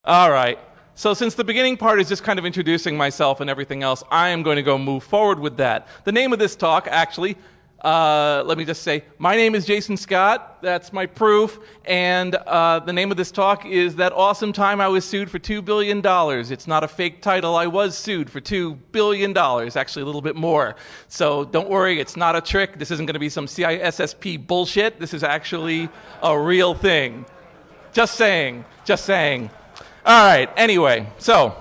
All right. So since the beginning part is just kind of introducing myself and everything else, I am going to go move forward with that. The name of this talk, actually, let me just say, my name is Jason Scott. That's my proof. And the name of this talk is That Awesome Time I Was Sued for $2 Billion. It's not a fake title. I was sued for $2 billion, actually a little bit more. So don't worry, it's not a trick. This isn't going to be some CISSP bullshit. This is actually a real thing. Just saying. All right, anyway, so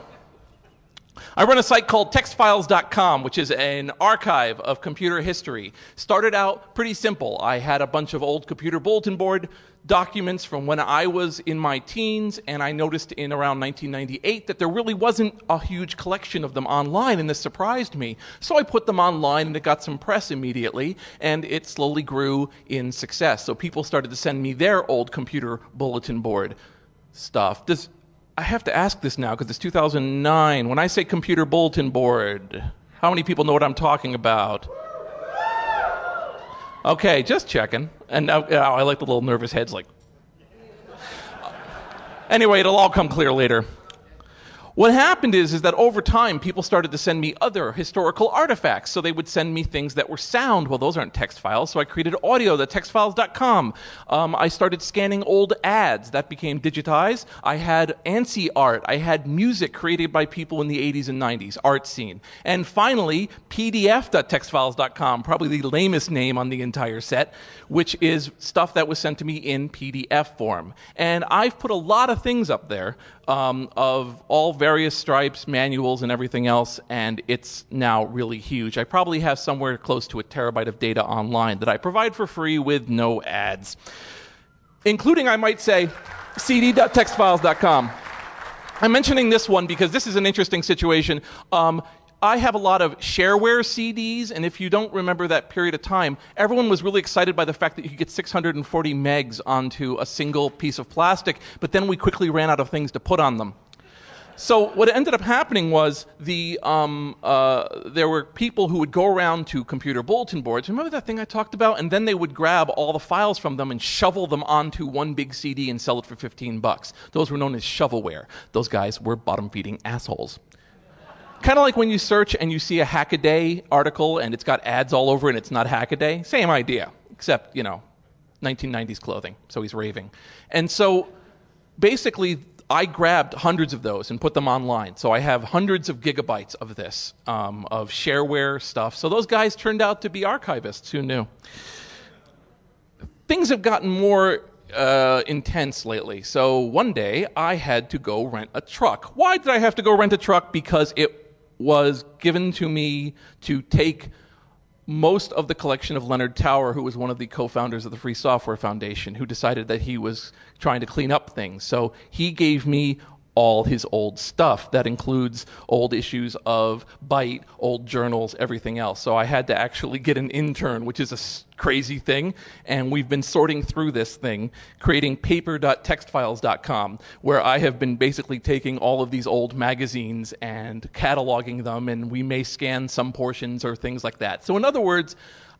I run a site called textfiles.com, which is an archive of computer history. Started out pretty simple. I had a bunch of old computer bulletin board documents from when I was in my teens, and I noticed in around 1998 that there really wasn't a huge collection of them online, and this surprised me. So I put them online, and it got some press immediately, and it slowly grew in success. So people started to send me their old computer bulletin board stuff. I have to ask this now because it's 2009. When I say computer bulletin board, how many people know what I'm talking about? Okay, just checking. And I like the little nervous heads like. Anyway, it'll all come clear later. What happened is that over time, people started to send me other historical artifacts. So they would send me things that were sound. Well, those aren't text files, so I created audio, the textfiles.com. I started scanning old ads. That became digitized. I had ANSI art. I had music created by people in the 80s and 90s, art scene. And finally, pdf.textfiles.com, probably the lamest name on the entire set, which is stuff that was sent to me in PDF form. And I've put a lot of things up there of all various stripes, manuals, and everything else, and it's now really huge. I probably have somewhere close to a terabyte of data online that I provide for free with no ads, including, I might say, cd.textfiles.com. I'm mentioning this one because this is an interesting situation. I have a lot of shareware CDs, and if you don't remember that period of time, everyone was really excited by the fact that you could get 640 megs onto a single piece of plastic, but then we quickly ran out of things to put on them. So what ended up happening was there were people who would go around to computer bulletin boards. Remember that thing I talked about? And then they would grab all the files from them and shovel them onto one big CD and sell it for $15. Those were known as shovelware. Those guys were bottom-feeding assholes. Kind of like when you search and you see a Hackaday article and it's got ads all over and it's not Hackaday. Same idea, except, 1990s clothing, so he's raving. And so basically I grabbed hundreds of those and put them online. So I have hundreds of gigabytes of this, of shareware stuff. So those guys turned out to be archivists. Who knew? Things have gotten more intense lately. So one day I had to go rent a truck. Why did I have to go rent a truck? Because it was given to me to take most of the collection of Leonard Tower, who was one of the co-founders of the Free Software Foundation, who decided that he was trying to clean up things. So he gave me all his old stuff. That includes old issues of Byte, old journals, everything else. So I had to actually get an intern, which is a crazy thing, and we've been sorting through this thing, creating paper.textfiles.com, where I have been basically taking all of these old magazines and cataloging them, and we may scan some portions or things like that. So in other words,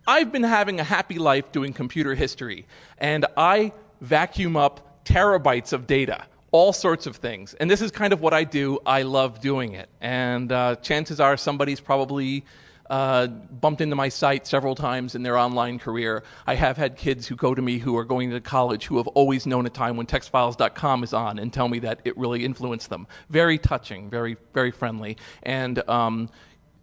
I've been having a happy life doing computer history, and I vacuum up terabytes of data. All sorts of things. And this is kind of what I do. I love doing it. And chances are somebody's probably bumped into my site several times in their online career. I have had kids who go to me who are going to college who have always known a time when textfiles.com is on and tell me that it really influenced them. Very touching, very, very friendly. And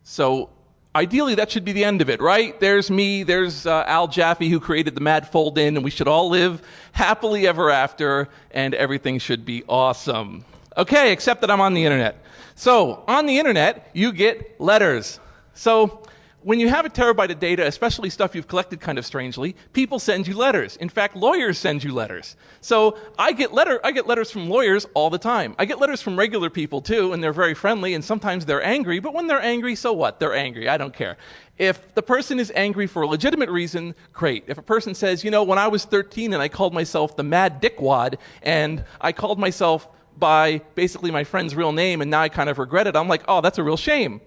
so ideally, that should be the end of it, right? There's me, there's Al Jaffe, who created the Mad Fold-In, and we should all live happily ever after, and everything should be awesome. Okay, except that I'm on the internet. So, on the internet, you get letters. So, when you have a terabyte of data, especially stuff you've collected kind of strangely, people send you letters. In fact, lawyers send you letters. So I get letters from lawyers all the time. I get letters from regular people too, and they're very friendly, and sometimes they're angry, but when they're angry, so what? They're angry. I don't care. If the person is angry for a legitimate reason, great. If a person says, when I was 13 and I called myself the Mad Dickwad, and I called myself by basically my friend's real name, and now I kind of regret it, I'm like, oh, that's a real shame.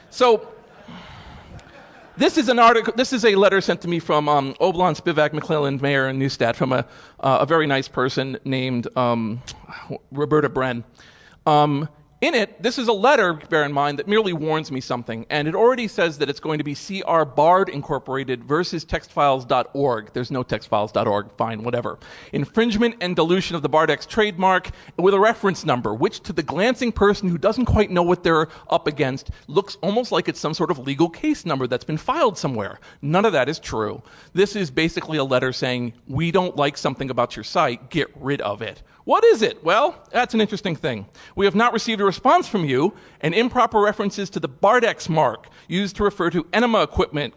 So This is an article. This is a letter sent to me from Oblon Spivak McClelland Mayor in Neustadt from a very nice person named Roberta Bren. In it, this is a letter, bear in mind, that merely warns me something, and it already says that it's going to be CR Bard Incorporated versus textfiles.org. There's no textfiles.org, fine, whatever. Infringement and dilution of the Bardex trademark with a reference number, which to the glancing person who doesn't quite know what they're up against, looks almost like it's some sort of legal case number that's been filed somewhere. None of that is true. This is basically a letter saying, we don't like something about your site, get rid of it. What is it? Well, that's an interesting thing. We have not received a response from you, and improper references to the Bardex mark used to refer to enema equipment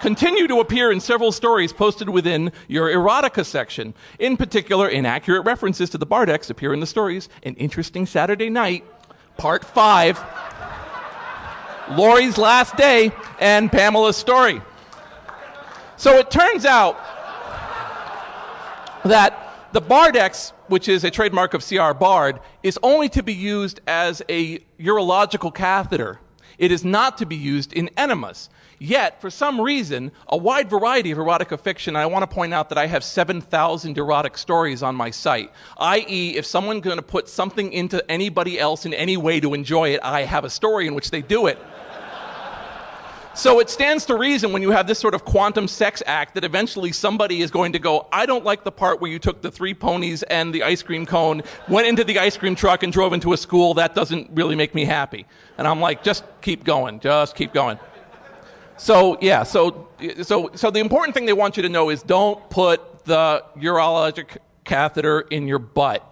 continue to appear in several stories posted within your erotica section. In particular, inaccurate references to the Bardex appear in the stories An Interesting Saturday Night, Part 5, Lori's Last Day, and Pamela's Story. So it turns out that the Bardex, which is a trademark of CR Bard, is only to be used as a urological catheter. It is not to be used in enemas. Yet, for some reason, a wide variety of erotica fiction, and I want to point out that I have 7,000 erotic stories on my site, i.e., if someone's going to put something into anybody else in any way to enjoy it, I have a story in which they do it. So it stands to reason when you have this sort of quantum sex act that eventually somebody is going to go, I don't like the part where you took the 3 ponies and the ice cream cone, went into the ice cream truck and drove into a school. That doesn't really make me happy. And I'm like, just keep going, just keep going. So yeah, so the important thing they want you to know is don't put the urologic catheter in your butt.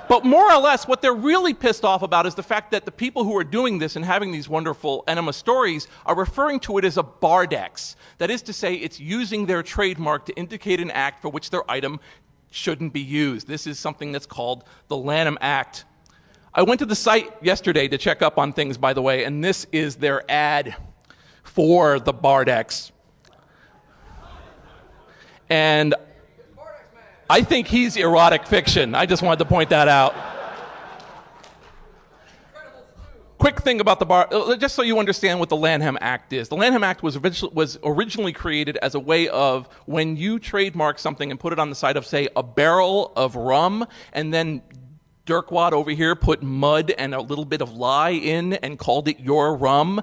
But more or less, what they're really pissed off about is the fact that the people who are doing this and having these wonderful enema stories are referring to it as a Bardex. That is to say, it's using their trademark to indicate an act for which their item shouldn't be used. This is something that's called the Lanham Act. I went to the site yesterday to check up on things, by the way, and this is their ad for the Bardex. And I think he's erotic fiction. I just wanted to point that out. Quick thing about the just so you understand what the Lanham Act is. The Lanham Act was originally created as a way of when you trademark something and put it on the side of, say, a barrel of rum, and then Dirkwad over here put mud and a little bit of lye in and called it your rum,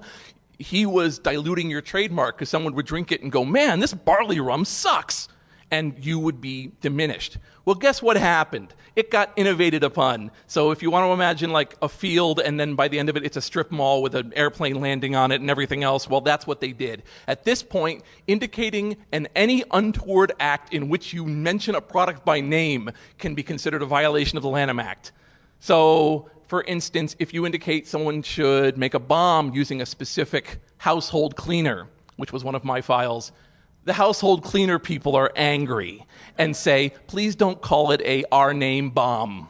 he was diluting your trademark because someone would drink it and go, man, this barley rum sucks. And you would be diminished. Well, guess what happened? It got innovated upon. So if you want to imagine like a field and then by the end of it, it's a strip mall with an airplane landing on it and everything else, well, that's what they did. At this point, indicating any untoward act in which you mention a product by name can be considered a violation of the Lanham Act. So, for instance, if you indicate someone should make a bomb using a specific household cleaner, which was one of my files, the household cleaner people are angry and say, please don't call it a our name bomb.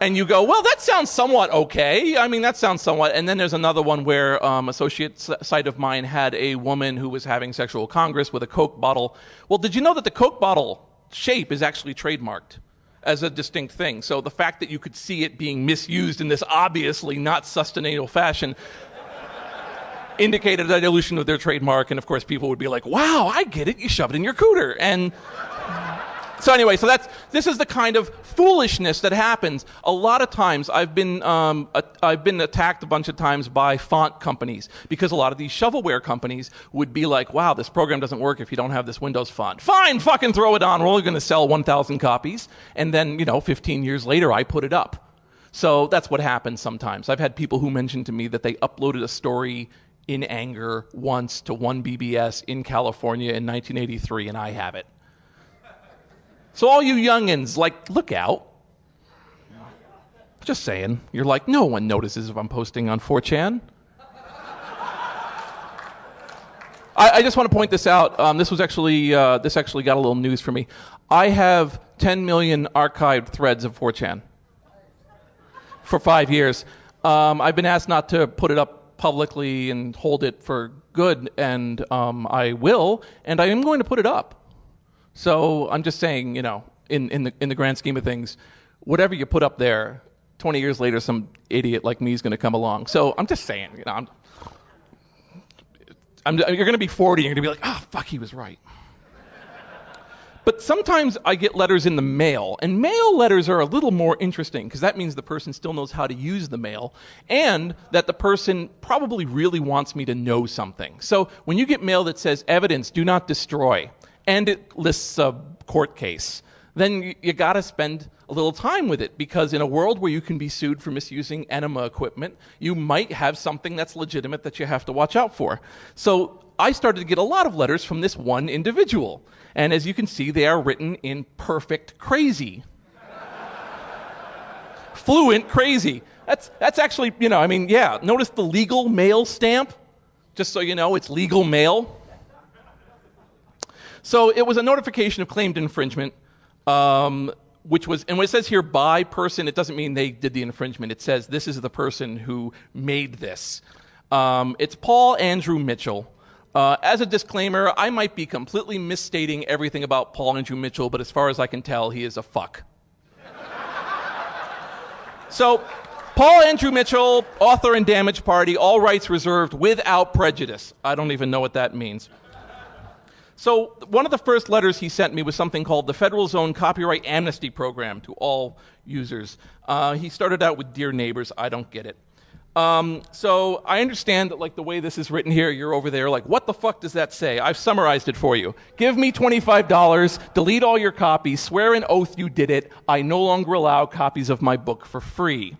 And you go, well, that sounds somewhat okay. I mean, that sounds somewhat. And then there's another one where associate site of mine had a woman who was having sexual congress with a Coke bottle. Well, did you know that the Coke bottle shape is actually trademarked as a distinct thing? So the fact that you could see it being misused in this obviously not sustainable fashion indicated a dilution of their trademark, and of course people would be like, wow, I get it, you shove it in your cooter. And so anyway, this is the kind of foolishness that happens. A lot of times I've been attacked a bunch of times by font companies because a lot of these shovelware companies would be like, wow, this program doesn't work if you don't have this Windows font. Fine, fucking throw it on. We're only going to sell 1,000 copies. And then, 15 years later, I put it up. So that's what happens sometimes. I've had people who mentioned to me that they uploaded a story in anger once to 1BBS in California in 1983, and I have it. So all you youngins, look out. Just saying. You're like, no one notices if I'm posting on 4chan. I just want to point this out. This actually got a little news for me. I have 10 million archived threads of 4chan for 5 years. I've been asked not to put it up publicly and hold it for good, and I will, and I am going to put it up. So I'm just saying, in the grand scheme of things, whatever you put up there, 20 years later, some idiot like me is going to come along. So I'm just saying, you know, you're going to be 40 and you're going to be like, oh, fuck, he was right. But sometimes I get letters in the mail, and mail letters are a little more interesting because that means the person still knows how to use the mail and that the person probably really wants me to know something. So when you get mail that says evidence, do not destroy, and it lists a court case, then you got to spend a little time with it, because in a world where you can be sued for misusing enema equipment, you might have something that's legitimate that you have to watch out for. So I started to get a lot of letters from this one individual. And as you can see, they are written in perfect crazy. Fluent crazy. That's actually, you know, I mean, yeah, notice the legal mail stamp? Just so you know, it's legal mail. So it was a notification of claimed infringement, which was, and when it says here by person, it doesn't mean they did the infringement. It says this is the person who made this. It's Paul Andrew Mitchell. As a disclaimer, I might be completely misstating everything about Paul Andrew Mitchell, but as far as I can tell, he is a fuck. So, Paul Andrew Mitchell, author and Damage Party, all rights reserved without prejudice. I don't even know what that means. So, one of the first letters he sent me was something called the Federal Zone Copyright Amnesty Program to all users. He started out with Dear Neighbors. I don't get it. So I understand that, like, the way this is written here, you're over there like, what the fuck does that say? I've summarized it for you. Give me $25, delete all your copies, swear an oath you did it. I no longer allow copies of my book for free.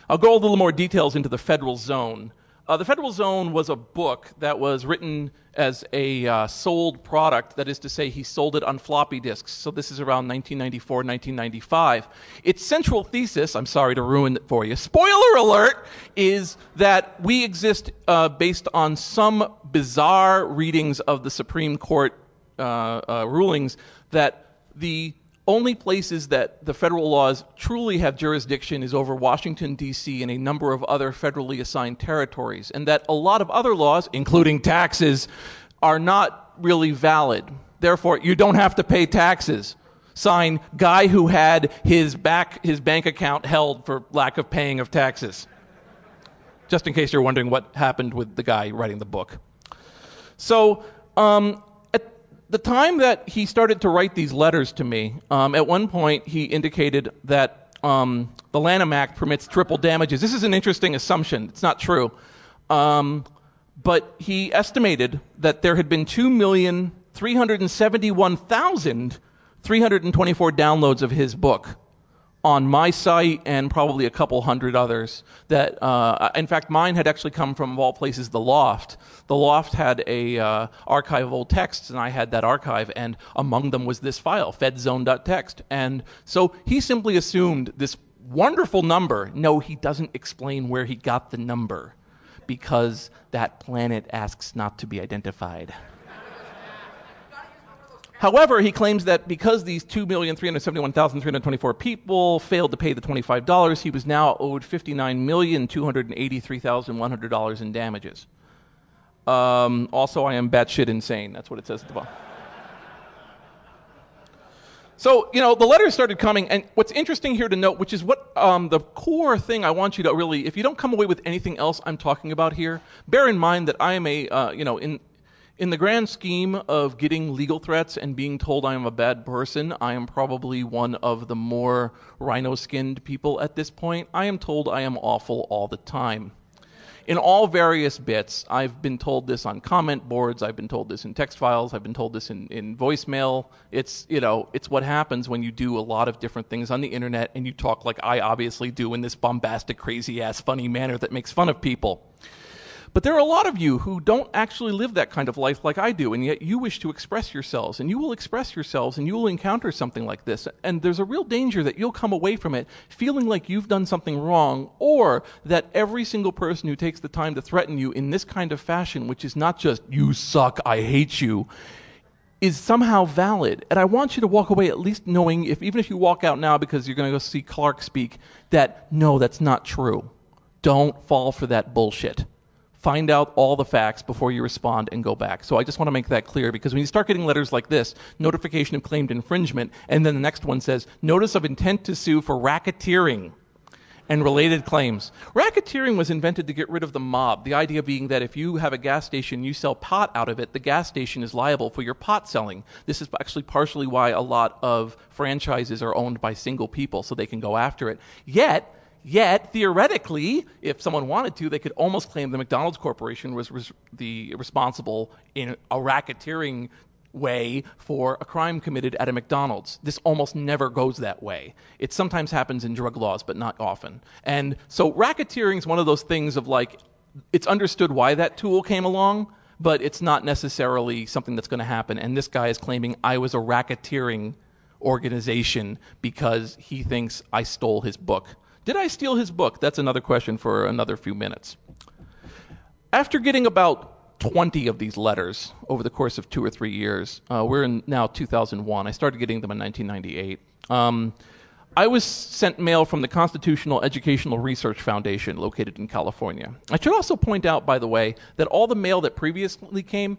I'll go a little more details into the Federal Zone. The Federal Zone was a book that was written as a sold product. That is to say, he sold it on floppy disks. So this is around 1994, 1995. Its central thesis, I'm sorry to ruin it for you, spoiler alert, is that we exist based on some bizarre readings of the Supreme Court rulings that the only places that the federal laws truly have jurisdiction is over Washington, D.C. and a number of other federally assigned territories, and that a lot of other laws, including taxes, are not really valid. Therefore, you don't have to pay taxes. Sign, guy who had his bank account held for lack of paying of taxes. Just in case you're wondering what happened with the guy writing the book. So, the time that he started to write these letters to me, at one point he indicated that the Lanham Act permits triple damages. This is an interesting assumption. It's not true. But he estimated that there had been 2,371,324 downloads of his book on my site and probably a couple hundred others. That, in fact, mine had actually come from, of all places, the Loft. The Loft had a archive of old texts, and I had that archive, and among them was this file, fedzone.txt. And so he simply assumed this wonderful number. No, he doesn't explain where he got the number, because that planet asks not to be identified. However, he claims that because these 2,371,324 people failed to pay the $25, he was now owed $59,283,100 in damages. Also, I am batshit insane. That's what it says at the bottom. So, you know, the letters started coming, and what's interesting here to note, which is what the core thing I want you to really, if you don't come away with anything else I'm talking about here, bear in mind that I am a, in the grand scheme of getting legal threats and being told I am a bad person, I am probably one of the more rhino-skinned people at this point. I am told I am awful all the time. In all various bits, I've been told this on comment boards, I've been told this in text files, I've been told this in voicemail. It's, you know, it's what happens when you do a lot of different things on the internet and you talk like I obviously do in this bombastic, crazy-ass, funny manner that makes fun of people. But there are a lot of you who don't actually live that kind of life like I do, and yet you wish to express yourselves, and you will express yourselves, and you will encounter something like this. And there's a real danger that you'll come away from it feeling like you've done something wrong, or that every single person who takes the time to threaten you in this kind of fashion, which is not just, you suck, I hate you, is somehow valid. And I want you to walk away at least knowing, even if you walk out now because you're going to go see Clark speak, that no, that's not true. Don't fall for that bullshit. Find out all the facts before you respond and go back. So I just want to make that clear, because when you start getting letters like this, notification of claimed infringement, and then the next one says, notice of intent to sue for racketeering, and related claims. Racketeering was invented to get rid of the mob, the idea being that if you have a gas station, you sell pot out of it, the gas station is liable for your pot selling. This is actually partially why a lot of franchises are owned by single people, so they can go after it. Yet, theoretically, if someone wanted to, they could almost claim the McDonald's Corporation was the responsible in a racketeering way for a crime committed at a McDonald's. This almost never goes that way. It sometimes happens in drug laws, but not often. And so racketeering is one of those things of like, it's understood why that tool came along, but it's not necessarily something that's going to happen. And this guy is claiming I was a racketeering organization because he thinks I stole his book. Did I steal his book? That's another question for another few minutes. After getting about 20 of these letters over the course of 2 or 3 years, we're in now 2001. I started getting them in 1998. I was sent mail from the Constitutional Educational Research Foundation located in California. I should also point out, by the way, that all the mail that previously came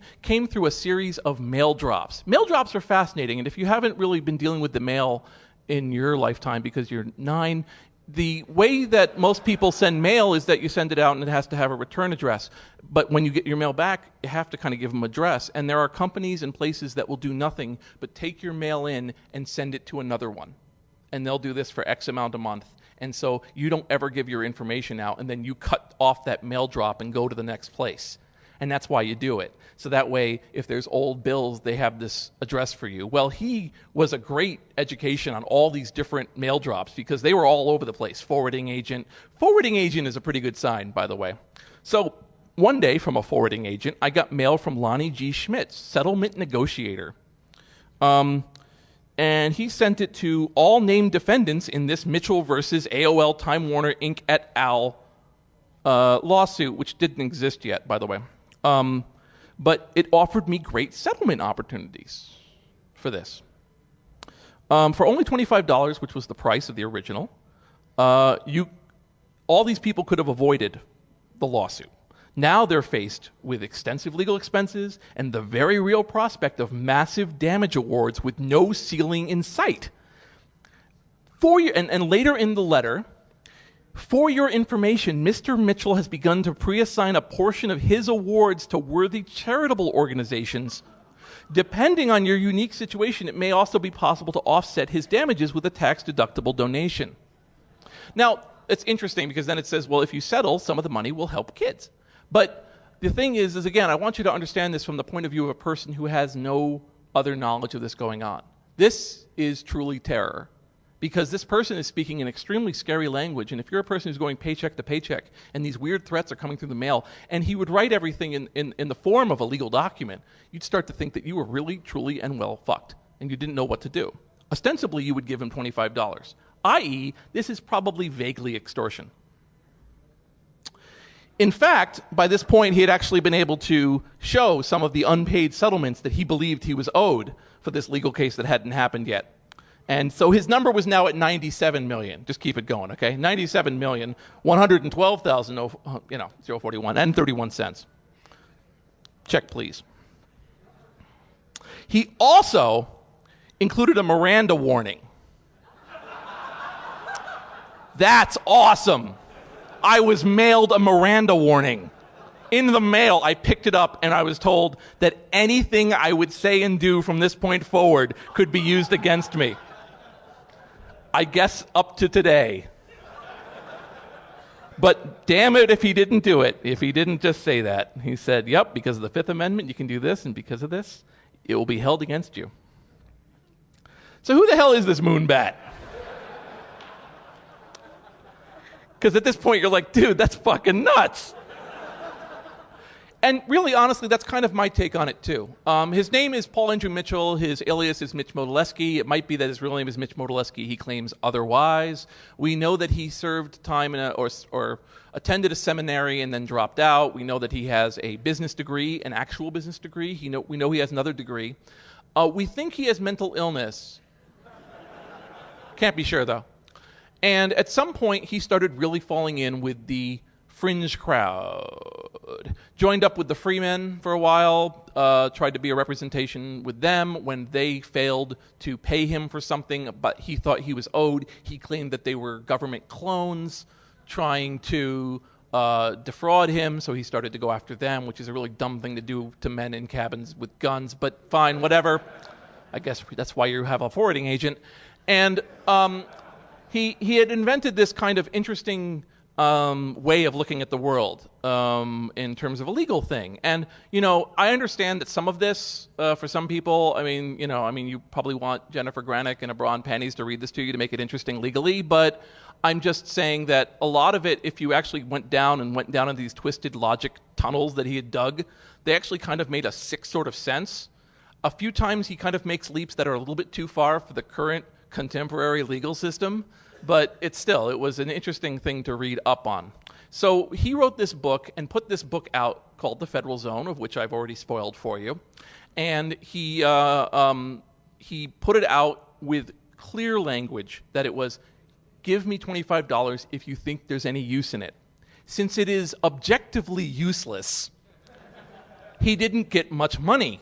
through a series of mail drops. Mail drops are fascinating, and if you haven't really been dealing with the mail in your lifetime because you're 9, the way that most people send mail is that you send it out and it has to have a return address. But when you get your mail back, you have to kind of give them an address. And there are companies and places that will do nothing but take your mail in and send it to another one. And they'll do this for X amount a month. And so you don't ever give your information out, and then you cut off that mail drop and go to the next place. And that's why you do it. So that way, if there's old bills, they have this address for you. Well, he was a great education on all these different mail drops because they were all over the place. Forwarding agent. Forwarding agent is a pretty good sign, by the way. So one day from a forwarding agent, I got mail from Lonnie G. Schmitz, settlement negotiator. And he sent it to all named defendants in this Mitchell versus AOL Time Warner Inc. et al. Lawsuit, which didn't exist yet, by the way. But it offered me great settlement opportunities for this. For only $25, which was the price of the original, all these people could have avoided the lawsuit. Now they're faced with extensive legal expenses and the very real prospect of massive damage awards with no ceiling in sight. And later in the letter, for your information, Mr. Mitchell has begun to pre-assign a portion of his awards to worthy charitable organizations. Depending on your unique situation, it may also be possible to offset his damages with a tax-deductible donation. Now, it's interesting because then it says, well, if you settle, some of the money will help kids. But the thing is again, I want you to understand this from the point of view of a person who has no other knowledge of this going on. This is truly terror. Because this person is speaking an extremely scary language, and if you're a person who's going paycheck to paycheck, and these weird threats are coming through the mail, and he would write everything in the form of a legal document, you'd start to think that you were really, truly, and well fucked, and you didn't know what to do. Ostensibly, you would give him $25, i.e., this is probably vaguely extortion. In fact, by this point, he had actually been able to show some of the unpaid settlements that he believed he was owed for this legal case that hadn't happened yet. And so his number was now at 97 million. Just keep it going, okay? 97,112,000, 041 and 31 cents. Check, please. He also included a Miranda warning. That's awesome. I was mailed a Miranda warning. In the mail, I picked it up and I was told that anything I would say and do from this point forward could be used against me. I guess up to today. But damn it if he didn't do it, if he didn't just say that. He said, yep, because of the Fifth Amendment, you can do this, and because of this, it will be held against you. So who the hell is this moonbat? Because at this point, you're like, dude, that's fucking nuts. And really, honestly, that's kind of my take on it, too. His name is Paul Andrew Mitchell. His alias is Mitch Modeleski. It might be that his real name is Mitch Modeleski. He claims otherwise. We know that he served time or attended a seminary and then dropped out. We know that he has a business degree, an actual business degree. We know he has another degree. We think he has mental illness. Can't be sure, though. And at some point, he started really falling in with the fringe crowd. Joined up with the Freemen for a while, tried to be a representation with them. When they failed to pay him for something, but he thought he was owed, he claimed that they were government clones. trying to defraud him, so he started to go after them, which is a really dumb thing to do to men in cabins with guns, but fine, whatever. I guess that's why you have a forwarding agent. And he had invented this kind of interesting way of looking at the world in terms of a legal thing. And, I understand that some of this, for some people, you probably want Jennifer Granick in a bra and panties to read this to you to make it interesting legally, but I'm just saying that a lot of it, if you actually went down into these twisted logic tunnels that he had dug, they actually kind of made a sick sort of sense. A few times he kind of makes leaps that are a little bit too far for the current contemporary legal system, but it was an interesting thing to read up on. So he wrote this book and put this book out called The Federal Zone, of which I've already spoiled for you. And he put it out with clear language that it was, give me $25 if you think there's any use in it. Since it is objectively useless, he didn't get much money.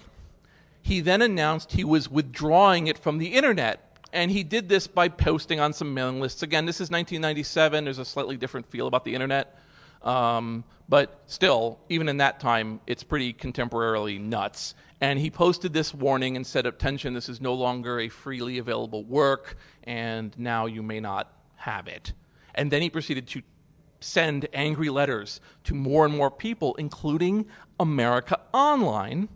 He then announced he was withdrawing it from the internet, and he did this by posting on some mailing lists. Again, this is 1997. There's a slightly different feel about the internet. But still, even in that time, it's pretty contemporarily nuts. And he posted this warning and said, attention, this is no longer a freely available work, and now you may not have it. And then he proceeded to send angry letters to more and more people, including America Online,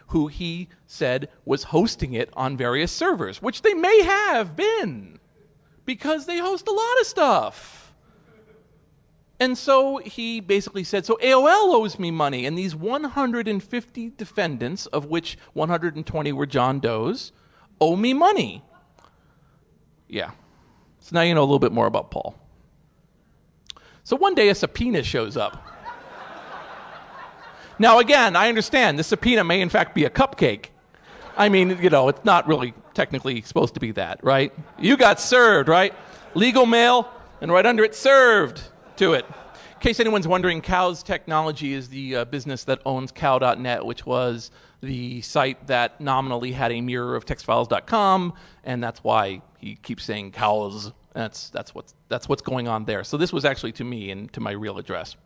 who he said was hosting it on various servers, which they may have been, because they host a lot of stuff. And so he basically said, so AOL owes me money, and these 150 defendants, of which 120 were John Does, owe me money. Yeah. So now you know a little bit more about Paul. So one day a subpoena shows up. Now again, I understand the subpoena may in fact be a cupcake. I mean, it's not really technically supposed to be that, right? You got served, right? Legal mail, and right under it, served to it. In case anyone's wondering, Cows Technology is the business that owns cow.net, which was the site that nominally had a mirror of textfiles.com, and that's why he keeps saying cows. That's what's going on there. So this was actually to me and to my real address.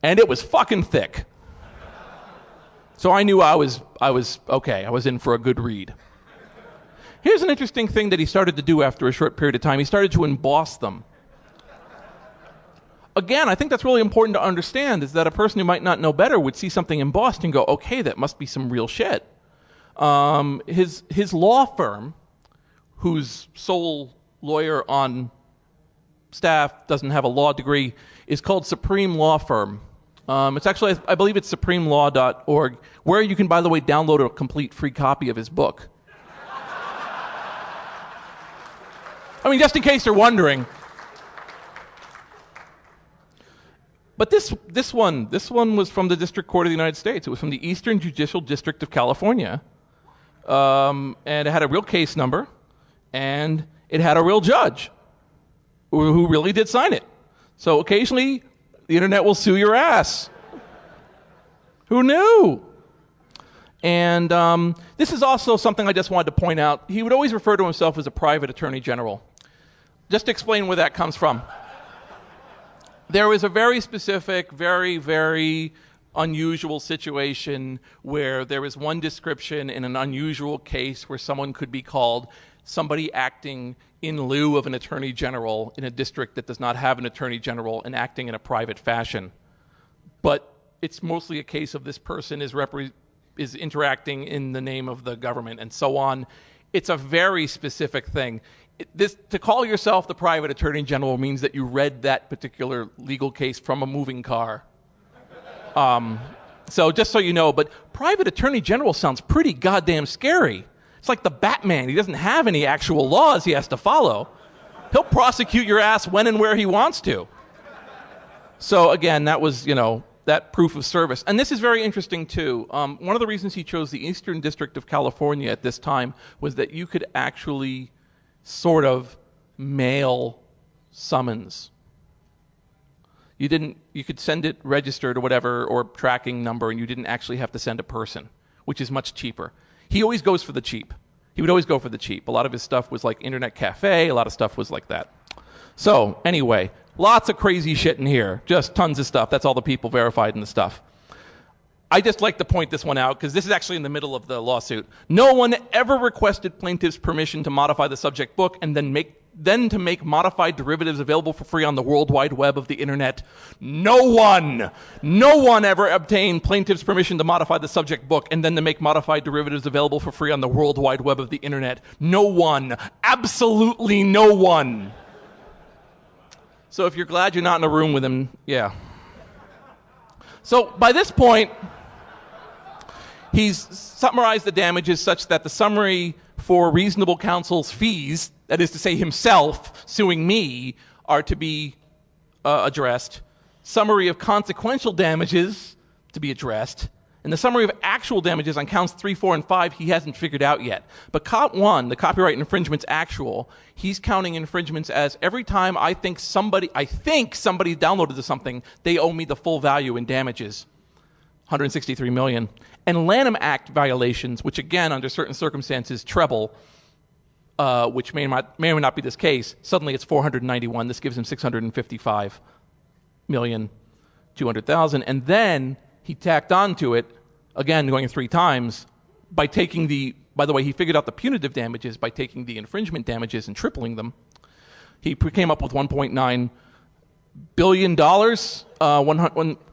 And it was fucking thick. So I knew I was okay. I was in for a good read. Here's an interesting thing that he started to do after a short period of time. He started to emboss them. Again, I think that's really important to understand, is that a person who might not know better would see something embossed and go, okay, that must be some real shit. His law firm, whose sole lawyer on staff doesn't have a law degree, is called Supreme Law Firm. It's actually, I believe it's supremelaw.org, where you can, by the way, download a complete free copy of his book. I mean, just in case you're wondering. But this one was from the District Court of the United States. It was from the Eastern Judicial District of California. And it had a real case number, and it had a real judge who really did sign it. So occasionally, the internet will sue your ass. Who knew? And this is also something I just wanted to point out. He would always refer to himself as a private attorney general. Just to explain where that comes from. There was a very specific, very, very unusual situation where there was one description in an unusual case where someone could be called somebody acting in lieu of an attorney general in a district that does not have an attorney general and acting in a private fashion. But it's mostly a case of this person is interacting in the name of the government and so on. It's a very specific thing. To call yourself the private attorney general means that you read that particular legal case from a moving car. So just so you know, but private attorney general sounds pretty goddamn scary. It's like the Batman. He doesn't have any actual laws he has to follow. He'll prosecute your ass when and where he wants to. So again, that was, that proof of service. And this is very interesting too. One of the reasons he chose the Eastern District of California at this time was that you could actually sort of mail summons. You could send it registered or whatever, or tracking number, and you didn't actually have to send a person, which is much cheaper. He always goes for the cheap. He would always go for the cheap. A lot of his stuff was like Internet Cafe. A lot of stuff was like that. So anyway, Lots of crazy shit in here. Just tons of stuff. That's all the people verified in the stuff. I just like to point this one out because this is actually in the middle of the lawsuit. No one ever requested plaintiff's permission to modify the subject book and then to make modified derivatives available for free on the World Wide Web of the Internet. No one ever obtained plaintiff's permission to modify the subject book and then to make modified derivatives available for free on the World Wide Web of the Internet. No one. Absolutely no one. So if you're glad you're not in a room with him, yeah. So by this point, he's summarized the damages such that the summary for reasonable counsel's fees, that is to say himself suing me, are to be addressed. Summary of consequential damages to be addressed. And the summary of actual damages on counts 3, 4, and 5 he hasn't figured out yet. But count 1, the copyright infringement's actual, he's counting infringements as every time I think somebody downloaded something, they owe me the full value in damages. 163 million. And Lanham Act violations, which again, under certain circumstances, treble, which may or may not be this case, suddenly it's 491. This gives him 655,200,000. And then he tacked on to it, again, going 3 times, by taking by the way, he figured out the punitive damages by taking the infringement damages and tripling them. He came up with $1.9 billion,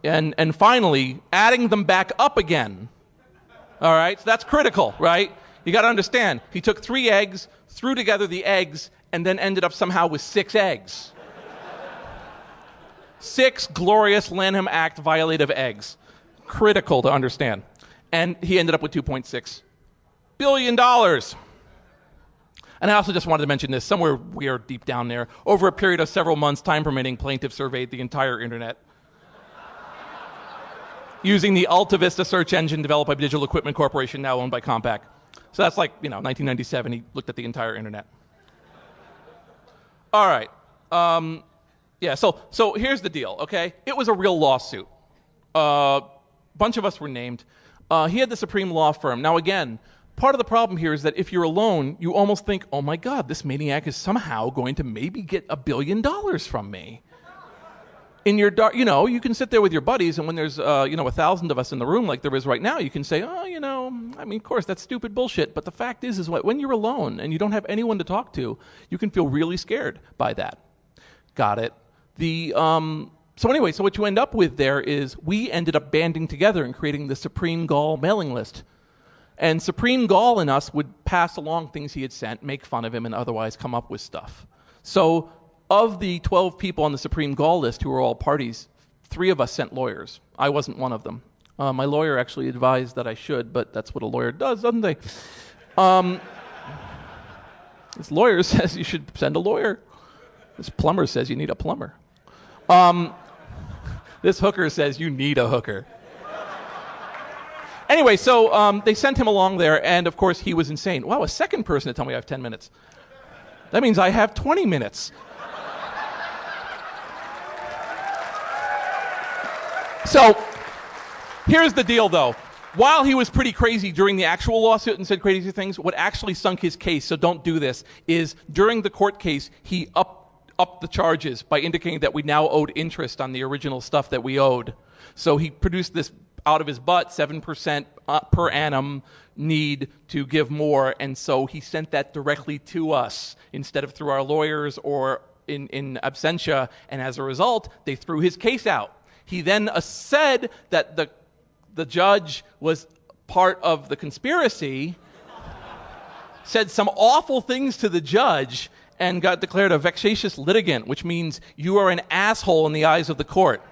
and finally adding them back up again. All right, so that's critical, right? You got to understand, he took 3 eggs, threw together the eggs, and then ended up somehow with 6 eggs. 6 glorious Lanham Act violative eggs. Critical to understand. And he ended up with $2.6 billion. And I also just wanted to mention this, somewhere weird deep down there. Over a period of several months, time permitting, plaintiffs surveyed the entire internet using the Alta Vista search engine developed by Digital Equipment Corporation, now owned by Compaq. So that's like, 1997, he looked at the entire internet. All right. So here's the deal, okay? It was a real lawsuit. Bunch of us were named. He had the Supreme Law Firm. Now again, part of the problem here is that if you're alone, you almost think, oh my God, this maniac is somehow going to maybe get $1 billion from me. In your dark, you can sit there with your buddies, and when there's 1,000 of us in the room like there is right now, you can say, of course that's stupid bullshit. But the fact is when you're alone and you don't have anyone to talk to, you can feel really scared by that. Got it. So what you end up with there is we ended up banding together and creating the Supreme Gall mailing list. And Supreme Gall and us would pass along things he had sent, make fun of him, and otherwise come up with stuff. So of the 12 people on the Supreme Gall list who were all parties, 3 of us sent lawyers. I wasn't one of them. My lawyer actually advised that I should, but that's what a lawyer does, doesn't they? This lawyer says you should send a lawyer. This plumber says you need a plumber. This hooker says you need a hooker. Anyway, so they sent him along there, and of course he was insane. Wow, a second person to tell me I have 10 minutes. That means I have 20 minutes. So here's the deal, though. While he was pretty crazy during the actual lawsuit and said crazy things, what actually sunk his case, so don't do this, is during the court case, he upped the charges by indicating that we now owed interest on the original stuff that we owed. So he produced this out of his butt, 7% per annum need to give more, and so he sent that directly to us instead of through our lawyers or in absentia, and as a result, they threw his case out. He then said that the judge was part of the conspiracy, said some awful things to the judge, and got declared a vexatious litigant, which means you are an asshole in the eyes of the court.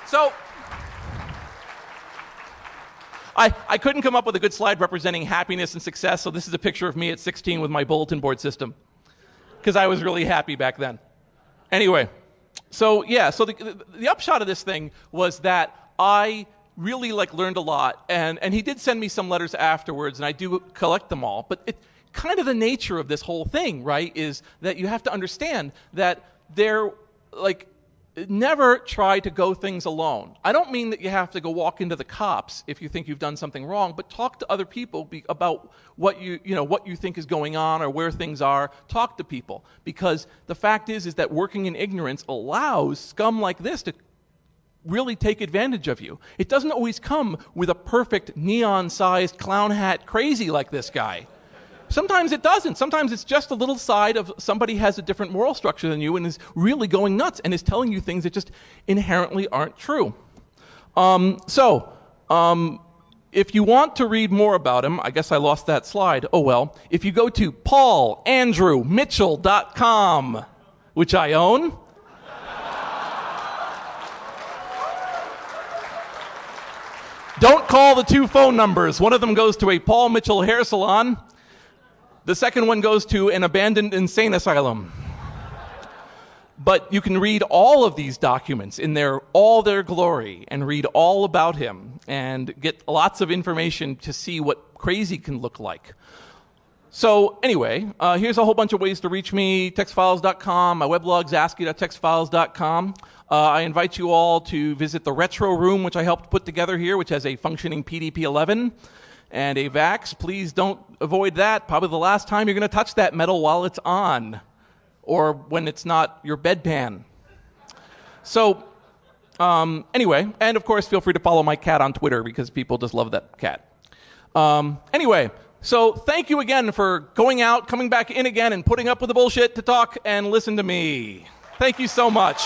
So I couldn't come up with a good slide representing happiness and success, so this is a picture of me at 16 with my bulletin board system, because I was really happy back then. Anyway, so the upshot of this thing was that I really learned a lot, and he did send me some letters afterwards, and I do collect them all, but kind of the nature of this whole thing, right, is that you have to understand that never try to go things alone. I don't mean that you have to go walk into the cops if you think you've done something wrong, but talk to other people about what you think is going on or where things are. Talk to people, because the fact is that working in ignorance allows scum like this to really take advantage of you. It doesn't always come with a perfect neon-sized clown hat crazy like this guy. Sometimes it doesn't. Sometimes it's just a little side of somebody has a different moral structure than you and is really going nuts and is telling you things that just inherently aren't true. If you want to read more about him, I guess I lost that slide. Oh well. If you go to paulandrewmitchell.com, which I own. Don't call the two phone numbers. One of them goes to a Paul Mitchell hair salon. The second one goes to an abandoned insane asylum. But you can read all of these documents in all their glory and read all about him and get lots of information to see what crazy can look like. So anyway, here's a whole bunch of ways to reach me. Textfiles.com, my weblog's ascii.textfiles.com. I invite you all to visit the retro room, which I helped put together here, which has a functioning PDP-11 and a VAX. Please don't avoid that. Probably the last time you're going to touch that metal while it's on, or when it's not your bedpan. So anyway, and of course, feel free to follow my cat on Twitter, because people just love that cat. Anyway, so thank you again for going out, coming back in again, and putting up with the bullshit to talk and listen to me. Thank you so much.